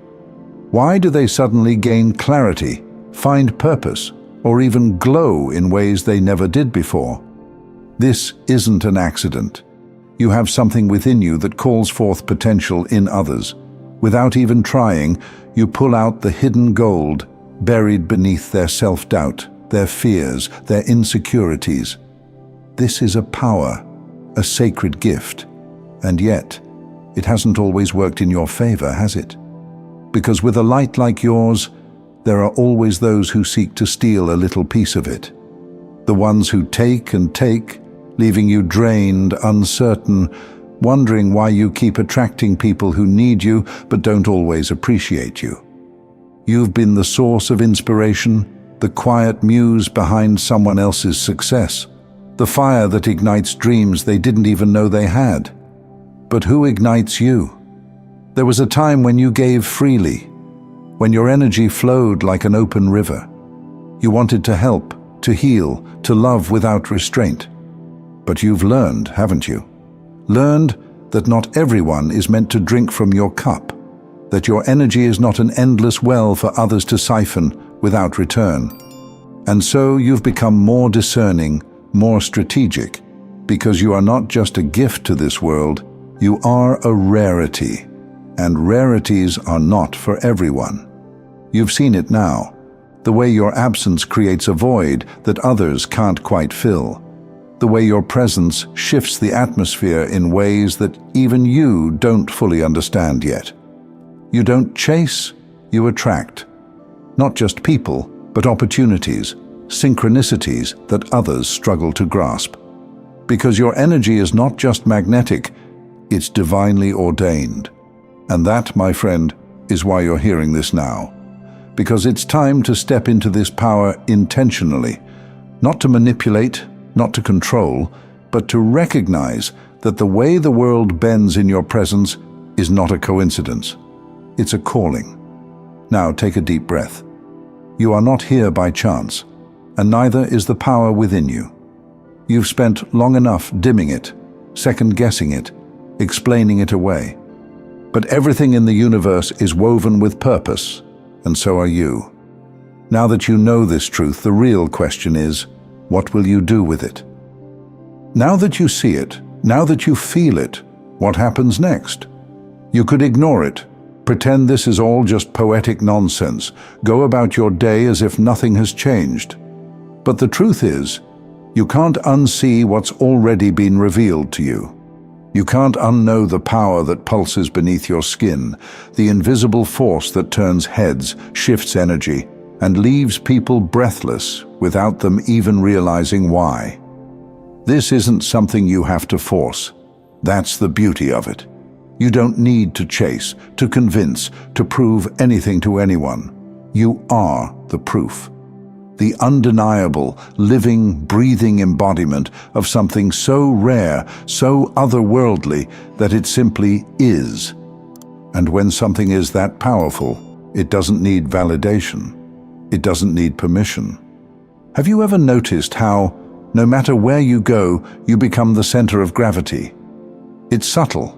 Why do they suddenly gain clarity, find purpose, or even glow in ways they never did before? This isn't an accident. You have something within you that calls forth potential in others. Without even trying, you pull out the hidden gold buried beneath their self-doubt, their fears, their insecurities. This is a power, a sacred gift. And yet, it hasn't always worked in your favor, has it? Because with a light like yours, there are always those who seek to steal a little piece of it. The ones who take and take, leaving you drained, uncertain, wondering why you keep attracting people who need you but don't always appreciate you. You've been the source of inspiration, the quiet muse behind someone else's success, the fire that ignites dreams they didn't even know they had. But who ignites you? There was a time when you gave freely, when your energy flowed like an open river. You wanted to help, to heal, to love without restraint. But you've learned, haven't you? Learned that not everyone is meant to drink from your cup, that your energy is not an endless well for others to siphon without return. And so you've become more discerning, more strategic, because you are not just a gift to this world, you are a rarity. And rarities are not for everyone. You've seen it now, the way your absence creates a void that others can't quite fill, the way your presence shifts the atmosphere in ways that even you don't fully understand yet. You don't chase, you attract. Not just people, but opportunities, synchronicities that others struggle to grasp. Because your energy is not just magnetic, it's divinely ordained. And that, my friend, is why you're hearing this now. Because it's time to step into this power intentionally, not to manipulate, not to control, but to recognize that the way the world bends in your presence is not a coincidence. It's a calling. Now take a deep breath. You are not here by chance, and neither is the power within you. You've spent long enough dimming it, second-guessing it, explaining it away. But everything in the universe is woven with purpose, and so are you. Now that you know this truth, the real question is, what will you do with it? Now that you see it, now that you feel it, what happens next? You could ignore it, pretend this is all just poetic nonsense, go about your day as if nothing has changed. But the truth is, you can't unsee what's already been revealed to you. You can't unknow the power that pulses beneath your skin, the invisible force that turns heads, shifts energy, and leaves people breathless without them even realizing why. This isn't something you have to force. That's the beauty of it. You don't need to chase, to convince, to prove anything to anyone. You are the proof. The undeniable, living, breathing embodiment of something so rare, so otherworldly, that it simply is. And when something is that powerful, it doesn't need validation. It doesn't need permission. Have you ever noticed how, no matter where you go, you become the center of gravity? It's subtle,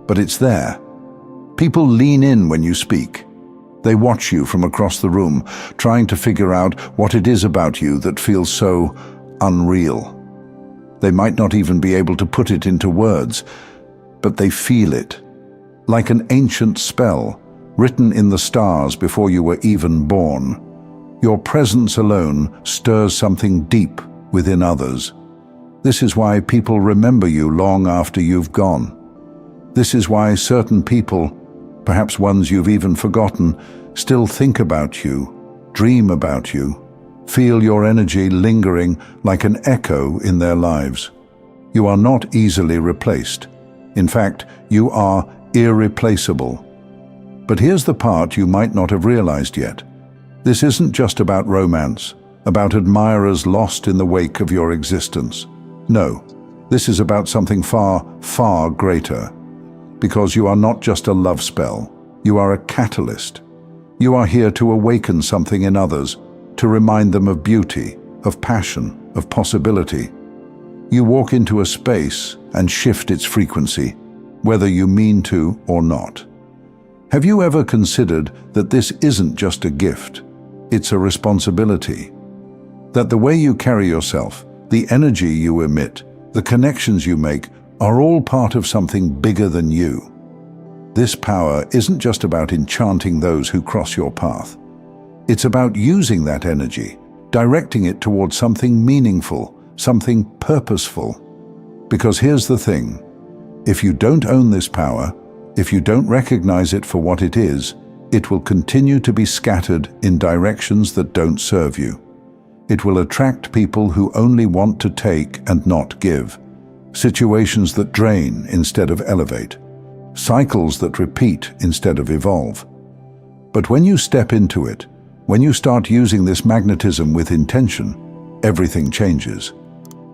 but it's there. People lean in when you speak. They watch you from across the room, trying to figure out what it is about you that feels so unreal. They might not even be able to put it into words, but they feel it, like an ancient spell, written in the stars before you were even born. Your presence alone stirs something deep within others. This is why people remember you long after you've gone. This is why certain people, perhaps ones you've even forgotten, still think about you, dream about you, feel your energy lingering like an echo in their lives. You are not easily replaced. In fact, you are irreplaceable. But here's the part you might not have realized yet. This isn't just about romance, about admirers lost in the wake of your existence. No, this is about something far, far greater. Because you are not just a love spell, you are a catalyst. You are here to awaken something in others, to remind them of beauty, of passion, of possibility. You walk into a space and shift its frequency, whether you mean to or not. Have you ever considered that this isn't just a gift? It's a responsibility. That the way you carry yourself, the energy you emit, the connections you make, are all part of something bigger than you. This power isn't just about enchanting those who cross your path. It's about using that energy, directing it towards something meaningful, something purposeful. Because here's the thing, if you don't own this power, if you don't recognize it for what it is, it will continue to be scattered in directions that don't serve you. It will attract people who only want to take and not give. Situations that drain instead of elevate. Cycles that repeat instead of evolve. But when you step into it, when you start using this magnetism with intention, everything changes.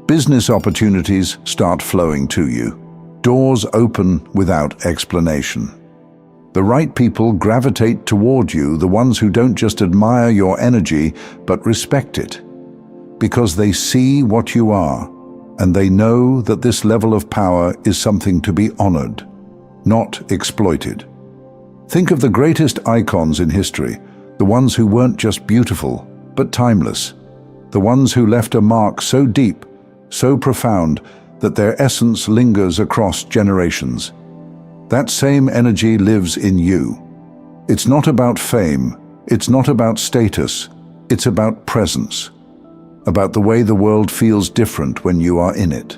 Business opportunities start flowing to you. Doors open without explanation. The right people gravitate toward you, the ones who don't just admire your energy, but respect it. Because they see what you are, and they know that this level of power is something to be honored, not exploited. Think of the greatest icons in history, the ones who weren't just beautiful, but timeless. The ones who left a mark so deep, so profound, that their essence lingers across generations. That same energy lives in you. It's not about fame, it's not about status, it's about presence. About the way the world feels different when you are in it.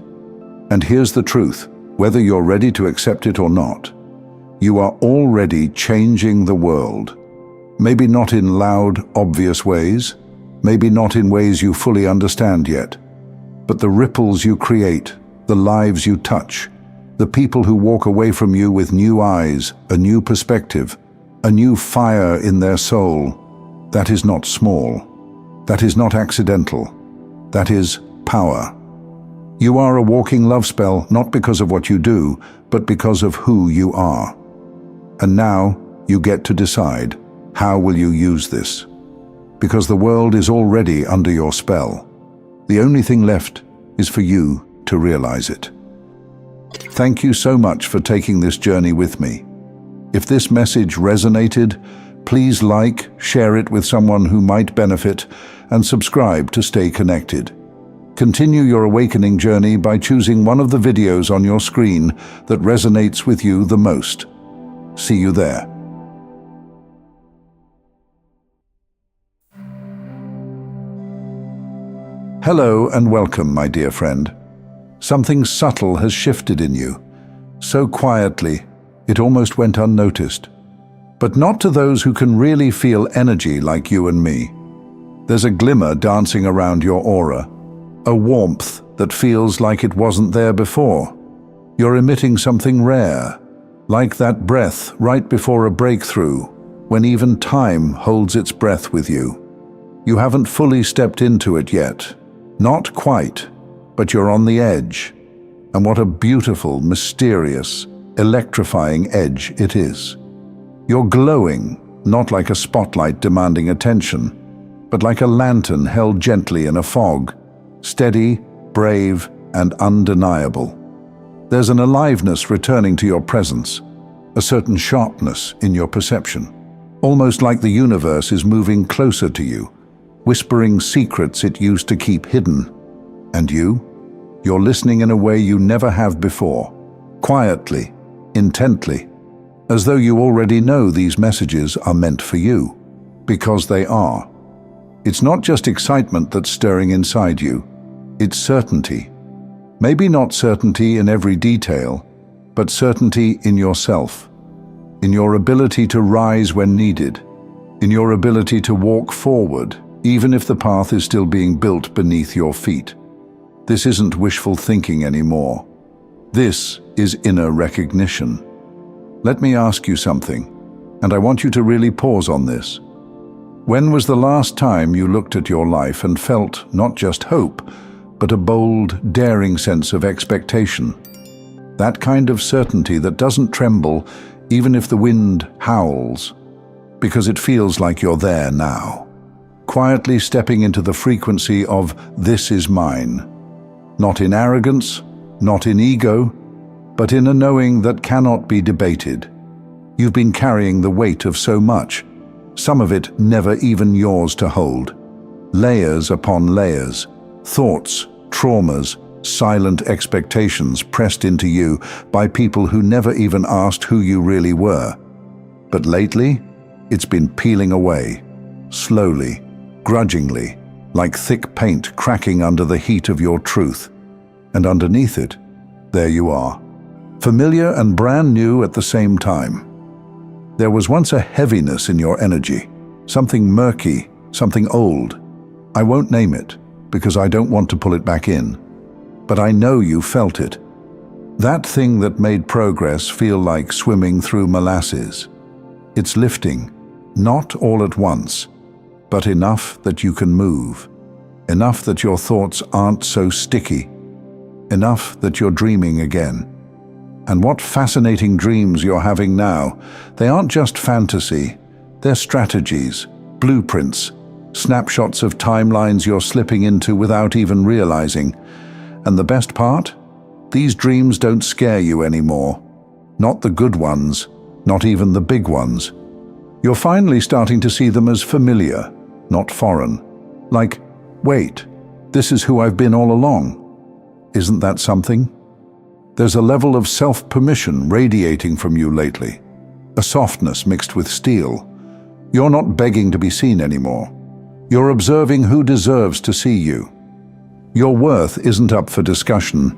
And here's the truth, whether you're ready to accept it or not, you are already changing the world. Maybe not in loud, obvious ways, maybe not in ways you fully understand yet, but the ripples you create, the lives you touch, the people who walk away from you with new eyes, a new perspective, a new fire in their soul. That is not small. That is not accidental. That is power. You are a walking love spell, not because of what you do, but because of who you are. And now you get to decide, how will you use this? Because the world is already under your spell. The only thing left is for you to realize it. Thank you so much for taking this journey with me. If this message resonated, please like, share it with someone who might benefit, and subscribe to stay connected. Continue your awakening journey by choosing one of the videos on your screen that resonates with you the most. See you there. Hello and welcome, my dear friend. Something subtle has shifted in you, so quietly it almost went unnoticed. But not to those who can really feel energy like you and me. There's a glimmer dancing around your aura, a warmth that feels like it wasn't there before. You're emitting something rare, like that breath right before a breakthrough, when even time holds its breath with you. You haven't fully stepped into it yet. Not quite, but you're on the edge. And what a beautiful, mysterious, electrifying edge it is. You're glowing, not like a spotlight demanding attention, but like a lantern held gently in a fog, steady, brave, and undeniable. There's an aliveness returning to your presence, a certain sharpness in your perception, almost like the universe is moving closer to you, whispering secrets it used to keep hidden. And you're listening in a way you never have before, quietly, intently, as though you already know these messages are meant for you, because they are. It's not just excitement that's stirring inside you, it's certainty. Maybe not certainty in every detail, but certainty in yourself, in your ability to rise when needed, in your ability to walk forward, even if the path is still being built beneath your feet. This isn't wishful thinking anymore. This is inner recognition. Let me ask you something, and I want you to really pause on this. When was the last time you looked at your life and felt not just hope, but a bold, daring sense of expectation? That kind of certainty that doesn't tremble even if the wind howls, because it feels like you're there now, quietly stepping into the frequency of "this is mine." Not in arrogance, not in ego, but in a knowing that cannot be debated. You've been carrying the weight of so much, some of it never even yours to hold. Layers upon layers, thoughts, traumas, silent expectations pressed into you by people who never even asked who you really were. But lately, it's been peeling away, slowly, grudgingly, like thick paint cracking under the heat of your truth. And underneath it, there you are, familiar and brand new at the same time. There was once a heaviness in your energy, something murky, something old. I won't name it, because I don't want to pull it back in. But I know you felt it. That thing that made progress feel like swimming through molasses. It's lifting, not all at once, but enough that you can move. Enough that your thoughts aren't so sticky. Enough that you're dreaming again. And what fascinating dreams you're having now. They aren't just fantasy. They're strategies, blueprints, snapshots of timelines you're slipping into without even realizing. And the best part? These dreams don't scare you anymore. Not the good ones, not even the big ones. You're finally starting to see them as familiar, not foreign. Like, wait, this is who I've been all along. Isn't that something? There's a level of self-permission radiating from you lately, a softness mixed with steel. You're not begging to be seen anymore. You're observing who deserves to see you. Your worth isn't up for discussion,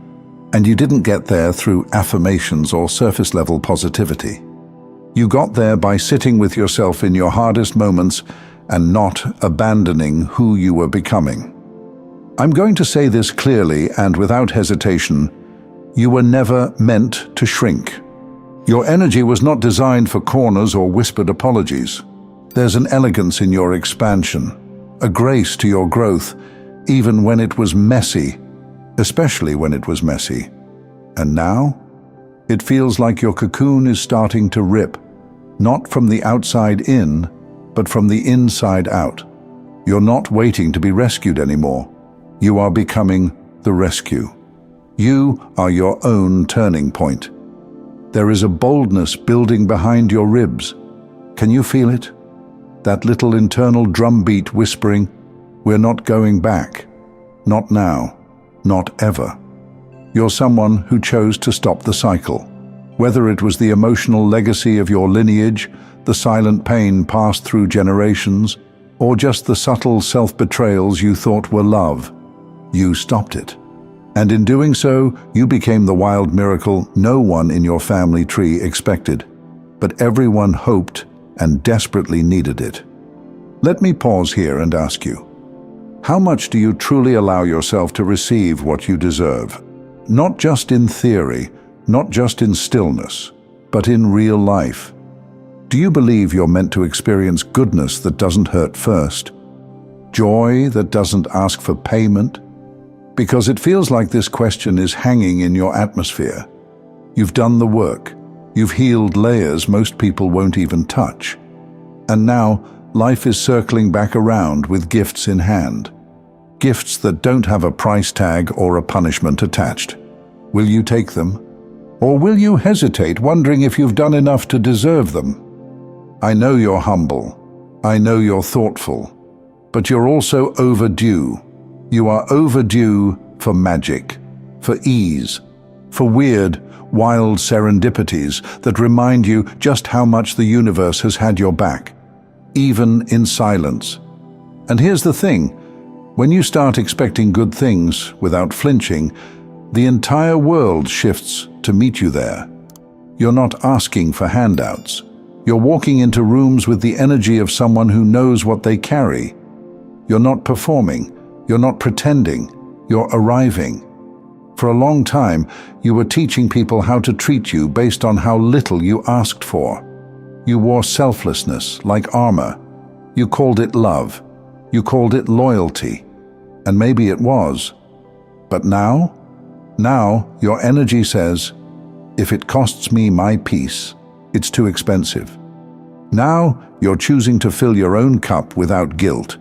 and you didn't get there through affirmations or surface-level positivity. You got there by sitting with yourself in your hardest moments and not abandoning who you were becoming. I'm going to say this clearly and without hesitation. You were never meant to shrink. Your energy was not designed for corners or whispered apologies. There's an elegance in your expansion, a grace to your growth, even when it was messy, especially when it was messy. And now, it feels like your cocoon is starting to rip, not from the outside in, but from the inside out. You're not waiting to be rescued anymore. You are becoming the rescue. You are your own turning point. There is a boldness building behind your ribs. Can you feel it? That little internal drumbeat whispering, "We're not going back. Not now. Not ever." You're someone who chose to stop the cycle. Whether it was the emotional legacy of your lineage, the silent pain passed through generations, or just the subtle self-betrayals you thought were love, you stopped it. And in doing so, you became the wild miracle no one in your family tree expected, but everyone hoped and desperately needed it. Let me pause here and ask you, how much do you truly allow yourself to receive what you deserve? Not just in theory, not just in stillness, but in real life. Do you believe you're meant to experience goodness that doesn't hurt first? Joy that doesn't ask for payment? Because it feels like this question is hanging in your atmosphere. You've done the work. You've healed layers most people won't even touch. And now, life is circling back around with gifts in hand. Gifts that don't have a price tag or a punishment attached. Will you take them? Or will you hesitate, wondering if you've done enough to deserve them? I know you're humble. I know you're thoughtful. But you're also overdue. You are overdue for magic, for ease, for weird, wild serendipities that remind you just how much the universe has had your back, even in silence. And here's the thing, when you start expecting good things without flinching, the entire world shifts to meet you there. You're not asking for handouts. You're walking into rooms with the energy of someone who knows what they carry. You're not performing. You're not pretending. You're arriving. For a long time, you were teaching people how to treat you based on how little you asked for. You wore selflessness like armor. You called it love. You called it loyalty. And maybe it was. But now your energy says, if it costs me my peace, it's too expensive. Now you're choosing to fill your own cup without guilt,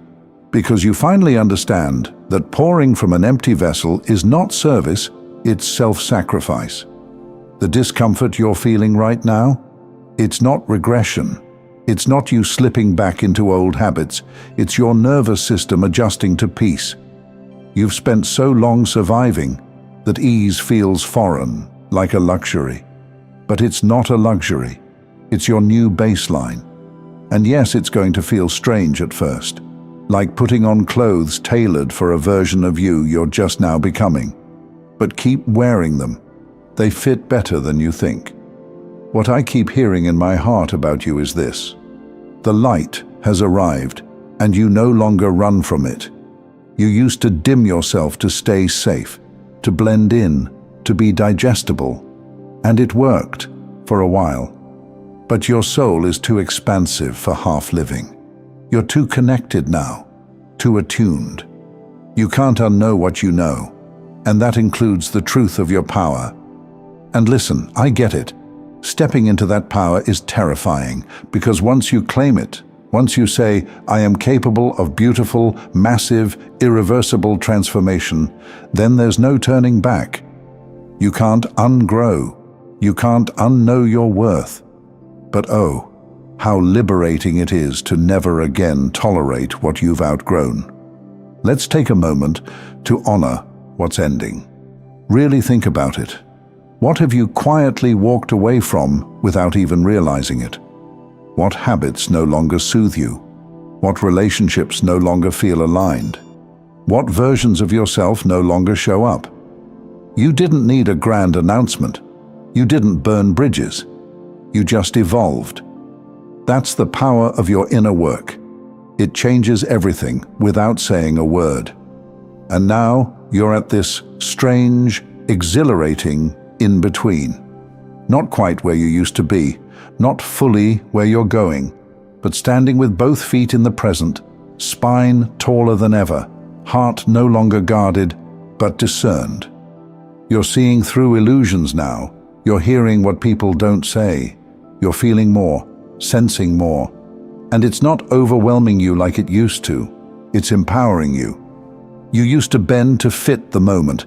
because you finally understand that pouring from an empty vessel is not service, it's self-sacrifice. The discomfort you're feeling right now, it's not regression. It's not you slipping back into old habits. It's your nervous system adjusting to peace. You've spent so long surviving that ease feels foreign, like a luxury. But it's not a luxury. It's your new baseline. And yes, it's going to feel strange at first, like putting on clothes tailored for a version of you you're just now becoming. But keep wearing them. They fit better than you think. What I keep hearing in my heart about you is this. The light has arrived, and you no longer run from it. You used to dim yourself to stay safe, to blend in, to be digestible. And it worked, for a while. But your soul is too expansive for half-living. You're too connected now, too attuned. You can't unknow what you know, and that includes the truth of your power. And listen, I get it. Stepping into that power is terrifying, because once you claim it, once you say, I am capable of beautiful, massive, irreversible transformation, then there's no turning back. You can't ungrow. You can't unknow your worth. But oh, how liberating it is to never again tolerate what you've outgrown. Let's take a moment to honor what's ending. Really think about it. What have you quietly walked away from without even realizing it? What habits no longer soothe you? What relationships no longer feel aligned? What versions of yourself no longer show up? You didn't need a grand announcement. You didn't burn bridges. You just evolved. That's the power of your inner work. It changes everything without saying a word. And now you're at this strange, exhilarating in between. Not quite where you used to be, not fully where you're going, but standing with both feet in the present, spine taller than ever, heart no longer guarded, but discerned. You're seeing through illusions now. You're hearing what people don't say. You're feeling more, sensing more. And it's not overwhelming you like it used to. It's empowering you. You used to bend to fit the moment.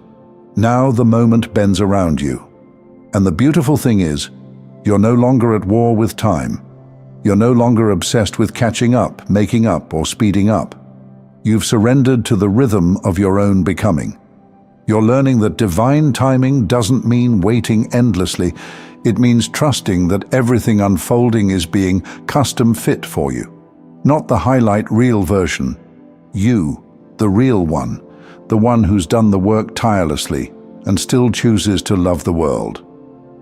Now the moment bends around you. And the beautiful thing is, you're no longer at war with time. You're no longer obsessed with catching up, making up, or speeding up. You've surrendered to the rhythm of your own becoming. You're learning that divine timing doesn't mean waiting endlessly. It means trusting that everything unfolding is being custom fit for you. Not the highlight reel version. You, the real one, the one who's done the work tirelessly and still chooses to love the world.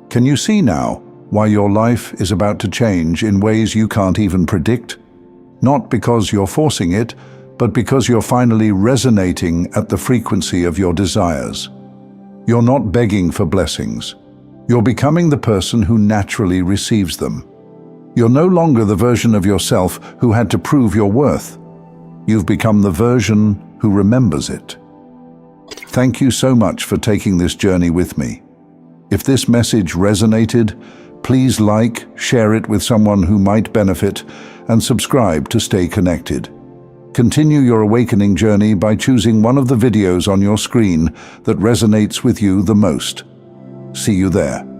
Can you see now why your life is about to change in ways you can't even predict? Not because you're forcing it, but because you're finally resonating at the frequency of your desires. You're not begging for blessings. You're becoming the person who naturally receives them. You're no longer the version of yourself who had to prove your worth. You've become the version who remembers it. Thank you so much for taking this journey with me. If this message resonated, please like, share it with someone who might benefit, and subscribe to stay connected. Continue your awakening journey by choosing one of the videos on your screen that resonates with you the most. See you there.